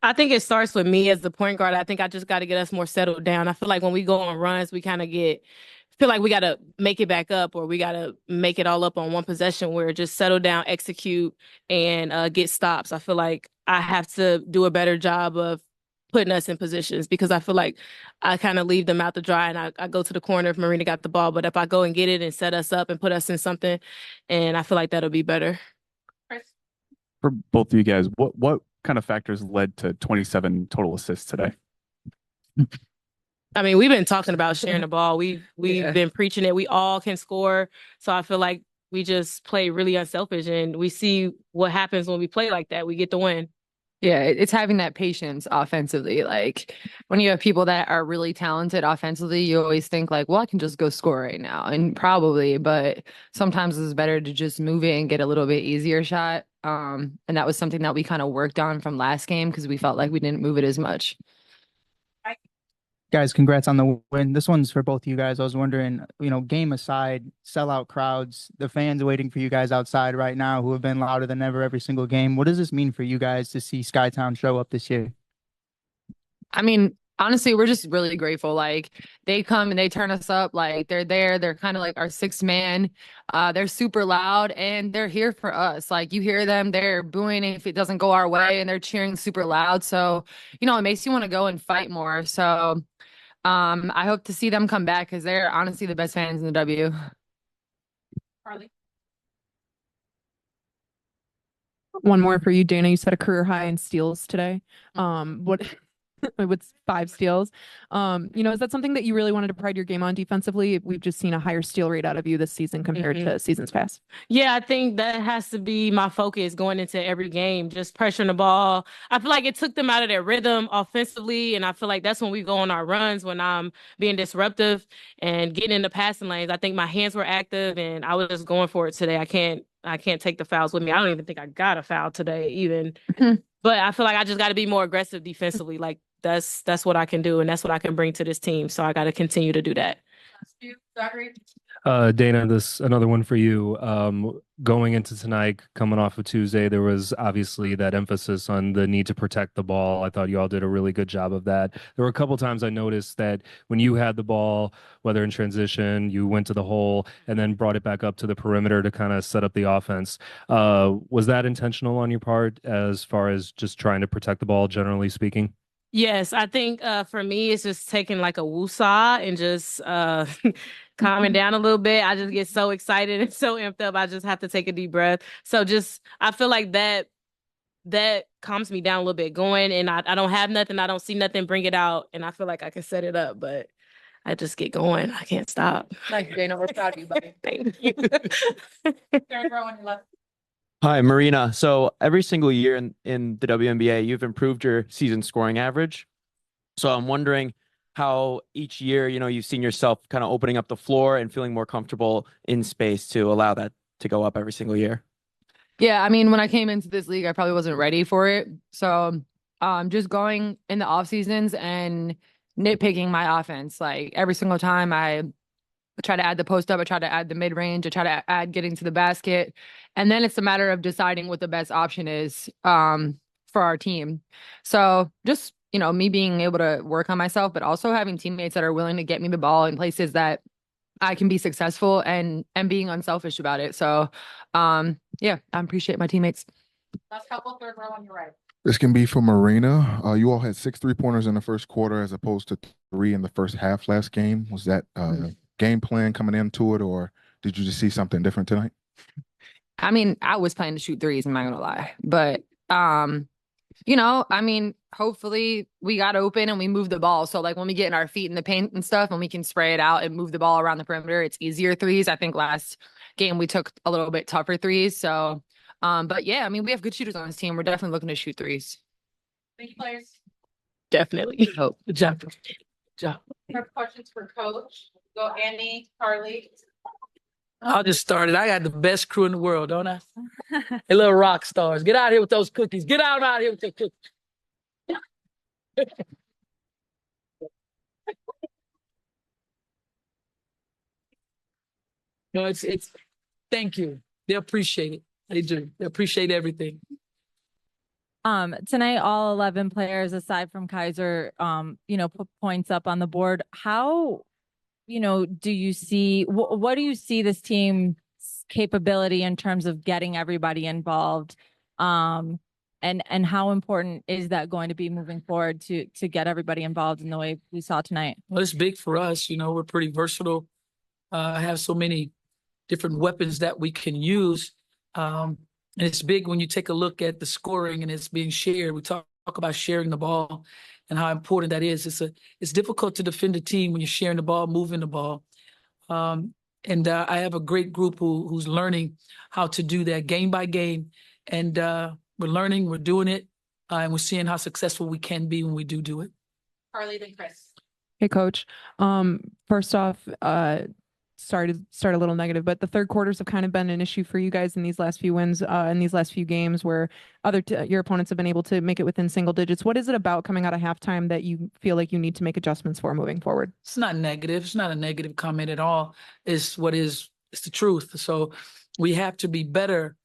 I think it starts with me as the point guard. I think I just got to get us more settled down. I feel like when we go on runs, we kind of feel like we got to make it back up or we got to make it all up on one possession where just settle down, execute, and get stops. I feel like I have to do a better job of putting us in positions because I feel like I kind of leave them out to dry and I go to the corner if Marina got the ball. But if I go and get it and set us up and put us in something, and I feel like that'll be better. For both of you guys, what kind of factors led to 27 total assists today? I mean, we've been talking about sharing the ball. We've Yeah. been preaching it. We all can score. So I feel like we just play really unselfish and we see what happens when we play like that. We get the win. Yeah, it's having that patience offensively. Like when you have people that are really talented offensively, you always think like, well, I can just go score right now. And probably, but sometimes it's better to just move it and get a little bit easier shot. And that was something that we kind of worked on from last game because we felt like we didn't move it as much. Guys, congrats on the win. This one's for both of you guys. I was wondering, game aside, sellout crowds, the fans waiting for you guys outside right now who have been louder than ever every single game. What does this mean for you guys to see Skytown show up this year? I mean, honestly, we're just really grateful. Like they come and they turn us up. Like they're there. They're kind of like our sixth man. They're super loud and they're here for us. Like you hear them, they're booing if it doesn't go our way and they're cheering super loud. So, it makes you want to go and fight more. So, I hope to see them come back because they're honestly the best fans in the W. Carly. One more for you, Dana. You set a career high in steals today. What with 5 steals. Is that something that you really wanted to pride your game on defensively? We've just seen a higher steal rate out of you this season compared to seasons past. Yeah, I think that has to be my focus going into every game, just pressuring the ball. I feel like it took them out of their rhythm offensively, and I feel like that's when we go on our runs when I'm being disruptive and getting in the passing lanes. I think my hands were active, and I was just going for it today. I can't take the fouls with me. I don't even think I got a foul today, even. But I feel like I just got to be more aggressive defensively. Like that's what I can do, and that's what I can bring to this team. So I got to continue to do that. Dana, this another one for you. Going into tonight, coming off of Tuesday, there was obviously that emphasis on the need to protect the ball. I thought you all did a really good job of that. There were a couple times I noticed that when you had the ball, whether in transition, you went to the hole and then brought it back up to the perimeter to kind of set up the offense. Was that intentional on your part as far as just trying to protect the ball, generally speaking? Yes, I think for me it's just taking like a woosah and just calming down a little bit. I just get so excited and so amped up. I just have to take a deep breath. So just I feel like that calms me down a little bit. Going and I don't have nothing, I don't see nothing, bring it out, and I feel like I can set it up, but I just get going. I can't stop. Nice, Dana. We're proud of you, buddy. Thank you. Third row on your left. Hi, Marina. So every single year in the WNBA, you've improved your season scoring average. So I'm wondering how each year, you've seen yourself kind of opening up the floor and feeling more comfortable in space to allow that to go up every single year. Yeah, I mean, when I came into this league, I probably wasn't ready for it. So, just going in the off seasons and nitpicking my offense. Like every single time I try to add the post up, I try to add the mid range, I try to add getting to the basket. And then it's a matter of deciding what the best option is for our team. So just, me being able to work on myself, but also having teammates that are willing to get me the ball in places that I can be successful and being unselfish about it. So yeah, I appreciate my teammates. Last couple, third row on your right. This can be for Marina. You all had 6 3-pointers in the first quarter as opposed to 3 in the first half last game. Was that game plan coming into it, or did you just see something different tonight? I mean, I was planning to shoot threes, I'm not gonna lie. But I mean, hopefully we got open and we moved the ball. So like when we get in our feet in the paint and stuff and we can spray it out and move the ball around the perimeter, it's easier threes. I think last game we took a little bit tougher threes. So but yeah, I mean, we have good shooters on this team. We're definitely looking to shoot threes. Thank you, players. Definitely. Oh, Good job. Good job. Questions for Coach. Go Annie, Carly. I'll just start it. I got the best crew in the world, don't I? Hey, little rock stars. Get out here with those cookies. Get out here with your cookies. No, it's thank you. They appreciate it. They do. They appreciate everything. Tonight, all 11 players, aside from Kaiser, put points up on the board. How, do you see, what do you see this team's capability in terms of getting everybody involved? And how important is that going to be moving forward to get everybody involved in the way we saw tonight? Well, it's big for us. We're pretty versatile. Have so many different weapons that we can use. And it's big when you take a look at the scoring and it's being shared. We talk about sharing the ball and how important that is. It's difficult to defend a team when you're sharing the ball, moving the ball. And I have a great group who's learning how to do that game by game. And we're learning, we're doing it, and we're seeing how successful we can be when we do it. Carly, then Chris. Hey, Coach. First off, sorry to start a little negative, but the third quarters have kind of been an issue for you guys in these last few wins, in these last few games where your opponents have been able to make it within single digits. What is it about coming out of halftime that you feel like you need to make adjustments for moving forward? It's not negative. It's not a negative comment at all. It's the truth. So we have to be better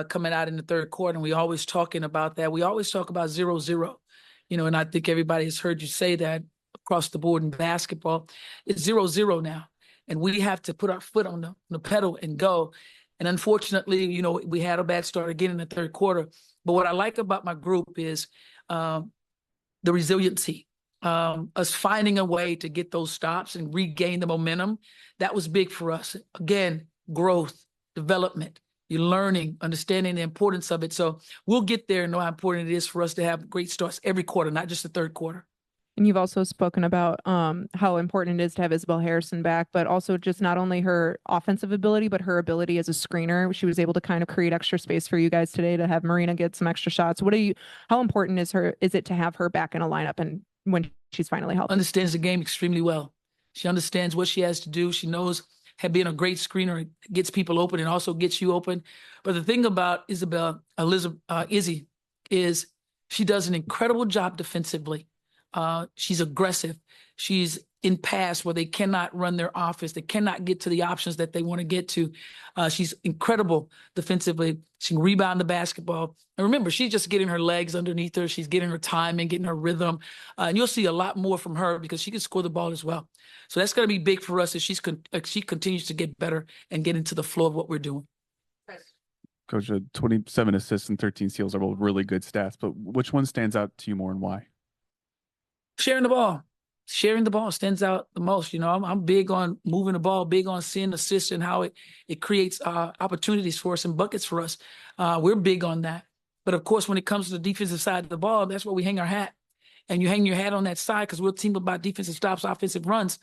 coming out in the third quarter. And we always talking about that. We always talk about 0-0, and I think everybody has heard you say that across the board in basketball. It's 0-0 now. And we have to put our foot on the pedal and go. And unfortunately, we had a bad start again in the third quarter. But what I like about my group is the resiliency, us finding a way to get those stops and regain the momentum. That was big for us. Again, growth, development, you're learning, understanding the importance of it. So we'll get there and know how important it is for us to have great starts every quarter, not just the third quarter. And you've also spoken about how important it is to have Isabel Harrison back, but also just not only her offensive ability, but her ability as a screener. She was able to kind of create extra space for you guys today to have Marina get some extra shots. How important is it to have her back in a lineup and when she's finally healthy? Understands the game extremely well. She understands what she has to do. She knows being a great screener gets people open and also gets you open. But the thing about Izzy is she does an incredible job defensively. She's aggressive. She's in pass where they cannot run their offense. They cannot get to the options that they want to get to. She's incredible defensively. She can rebound the basketball. And remember, she's just getting her legs underneath her. She's getting her timing, getting her rhythm. And you'll see a lot more from her because she can score the ball as well. So that's going to be big for us as she continues to get better and get into the flow of what we're doing. Coach, 27 assists and 13 steals are both really good stats, but which one stands out to you more and why? Sharing the ball. Sharing the ball stands out the most. I'm big on moving the ball, big on seeing assists and how it creates opportunities for us and buckets for us. We're big on that. But of course, when it comes to the defensive side of the ball, that's where we hang our hat. And you hang your hat on that side because we're a team about defensive stops, offensive runs.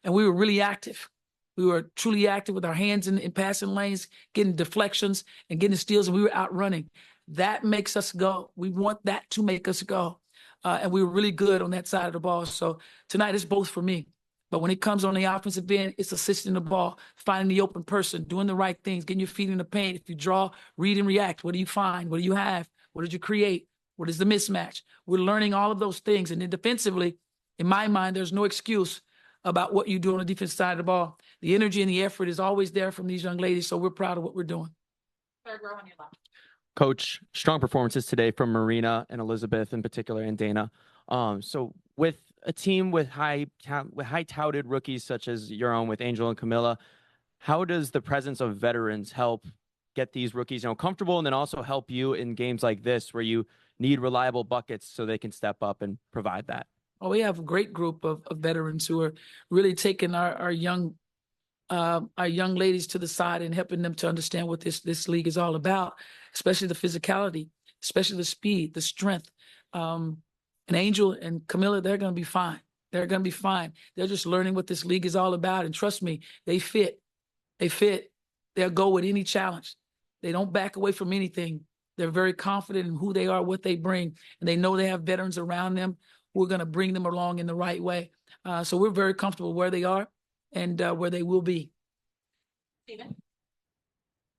And we were really active. We were truly active with our hands in passing lanes, getting deflections and getting steals, and we were out running. That makes us go. We want that to make us go. And we were really good on that side of the ball. So tonight it's both for me. But when it comes on the offensive end, it's assisting the ball, finding the open person, doing the right things, getting your feet in the paint. If you draw, read, and react, what do you find? What do you have? What did you create? What is the mismatch? We're learning all of those things. And then defensively, in my mind, there's no excuse about what you do on the defensive side of the ball. The energy and the effort is always there from these young ladies. So we're proud of what we're doing. Third row on your left. Coach, strong performances today from Marina and Elizabeth in particular, and Dana. So with a team with high touted rookies such as your own with Angel and Camilla, how does the presence of veterans help get these rookies comfortable and then also help you in games like this where you need reliable buckets so they can step up and provide that? Well, we have a great group of veterans who are really taking our young ladies to the side and helping them to understand what this league is all about, especially the physicality, especially the speed, the strength. And Angel and Camilla, they're going to be fine. They're going to be fine. They're just learning what this league is all about. And trust me, they fit. They'll go with any challenge. They don't back away from anything. They're very confident in who they are, what they bring. And they know they have veterans around them who are going to bring them along in the right way. So we're very comfortable where they are and where they will be. Steven?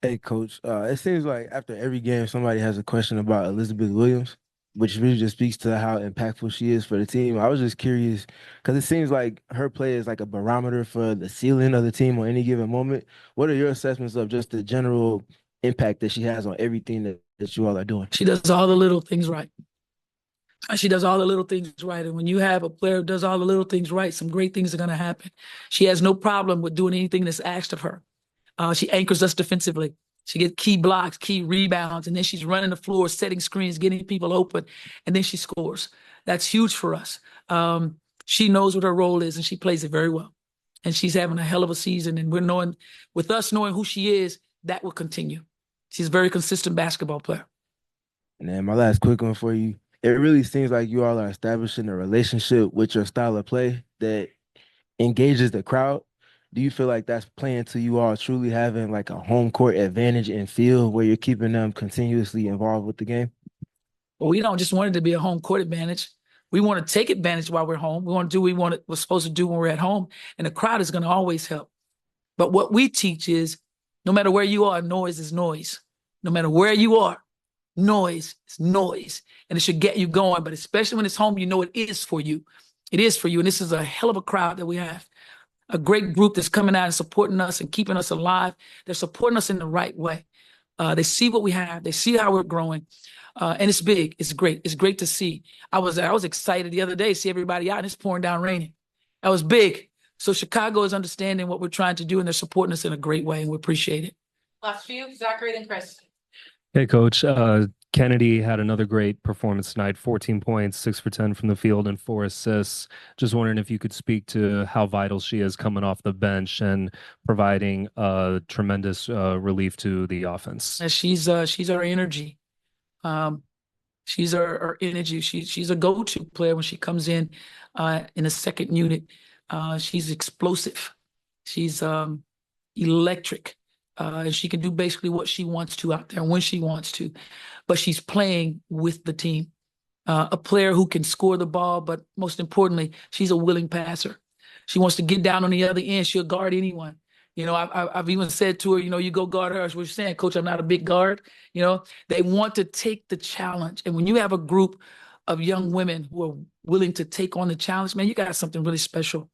Hey, Coach. It seems like after every game, somebody has a question about Elizabeth Williams, which really just speaks to how impactful she is for the team. I was just curious because it seems like her play is like a barometer for the ceiling of the team on any given moment. What are your assessments of just the general impact that she has on everything that that you all are doing? She does all the little things right. She does all the little things right. And when you have a player who does all the little things right, some great things are going to happen. She has no problem with doing anything that's asked of her. She anchors us defensively. She gets key blocks, key rebounds, and then she's running the floor, setting screens, getting people open, and then she scores. That's huge for us. She knows what her role is, and she plays it very well. And she's having a hell of a season, and with us knowing who she is, that will continue. She's a very consistent basketball player. And then my last quick one for you. It really seems like you all are establishing a relationship with your style of play that engages the crowd. Do you feel like that's playing to you all truly having like a home court advantage and feel where you're keeping them continuously involved with the game? Well, we don't just want it to be a home court advantage. We want to take advantage while we're home. We want to do what we're supposed to do when we're at home, and the crowd is going to always help. But what we teach is no matter where you are, noise is noise. No matter where you are, noise is noise, and it should get you going. But especially when it's home, you know it is for you. It is for you, and this is a hell of a crowd that we have. A great group that's coming out and supporting us and keeping us alive. They're supporting us in the right way. They see what we have. They see how we're growing. And it's big. It's great. It's great to see. I was excited the other day to see everybody out and it's pouring down raining. That was big. So Chicago is understanding what we're trying to do, and they're supporting us in a great way, and we appreciate it. Last few, Zachary, then Chris. Hey, Coach. Kennedy had another great performance tonight, 14 points, 6 for 10 from the field, and 4 assists. Just wondering if you could speak to how vital she is coming off the bench and providing tremendous relief to the offense. She's our energy. She's our energy. She's a go-to player when she comes in a second unit. She's explosive. She's electric. She can do basically what she wants to out there when she wants to, but she's playing with the team. A player who can score the ball, but most importantly, she's a willing passer. She wants to get down on the other end. She'll guard anyone. You know, I've even said to her, you know, you go guard her. As we're saying, Coach, I'm not a big guard. You know, they want to take the challenge. And when you have a group of young women who are willing to take on the challenge, man, you got something really special.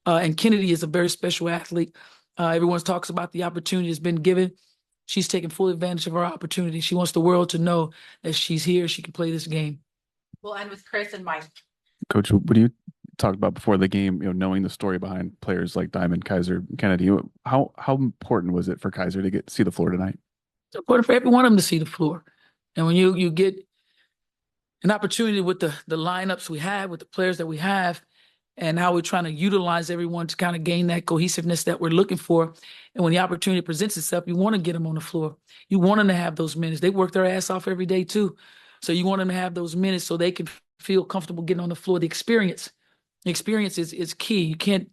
And Kennedy is a very special athlete. Everyone talks about the opportunity that's been given. She's taking full advantage of her opportunity. She wants the world to know that she's here. She can play this game. We'll end with Chris and Mike. Coach, what do you talk about before the game, you know, knowing the story behind players like Diamond, Kaiser, Kennedy? How important was it for Kaiser to see the floor tonight? It's important for every one of them to see the floor. And when you get an opportunity with the lineups we have, with the players that we have, and how we're trying to utilize everyone to kind of gain that cohesiveness that we're looking for. And when the opportunity presents itself, you want to get them on the floor. You want them to have those minutes. They work their ass off every day too. So you want them to have those minutes so they can feel comfortable getting on the floor. The experience is key. You can't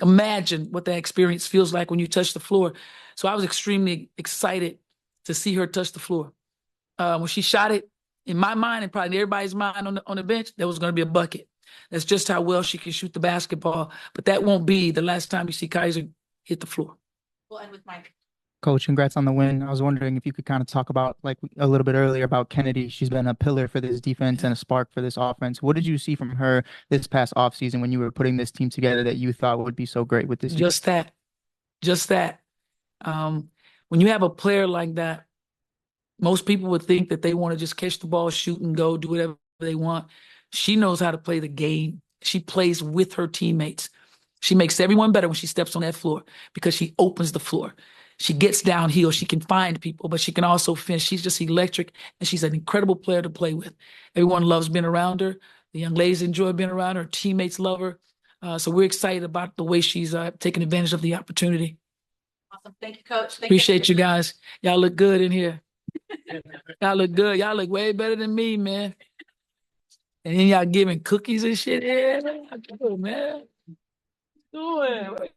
imagine what that experience feels like when you touch the floor. So I was extremely excited to see her touch the floor. When she shot it, in my mind and probably everybody's mind on the bench, there was going to be a bucket. That's just how well she can shoot the basketball. But that won't be the last time you see Kaiser hit the floor. We'll end with Mike. Coach, congrats on the win. I was wondering if you could kind of talk about, like a little bit earlier, about Kennedy. She's been a pillar for this defense and a spark for this offense. What did you see from her this past offseason when you were putting this team together that you thought would be so great with this team? Just that. When you have a player like that, most people would think that they want to just catch the ball, shoot and go, do whatever they want. She knows how to play the game. She plays with her teammates. She makes everyone better when she steps on that floor because she opens the floor. She gets downhill. She can find people, but she can also finish. She's just electric, and she's an incredible player to play with. Everyone loves being around her. The young ladies enjoy being around her. Teammates love her. So we're excited about the way she's taking advantage of the opportunity. Awesome. Thank you, Coach. Appreciate you guys. Y'all look good in here. Y'all look good. Y'all look way better than me, man. And then y'all giving cookies and shit. Yeah, man. Do it.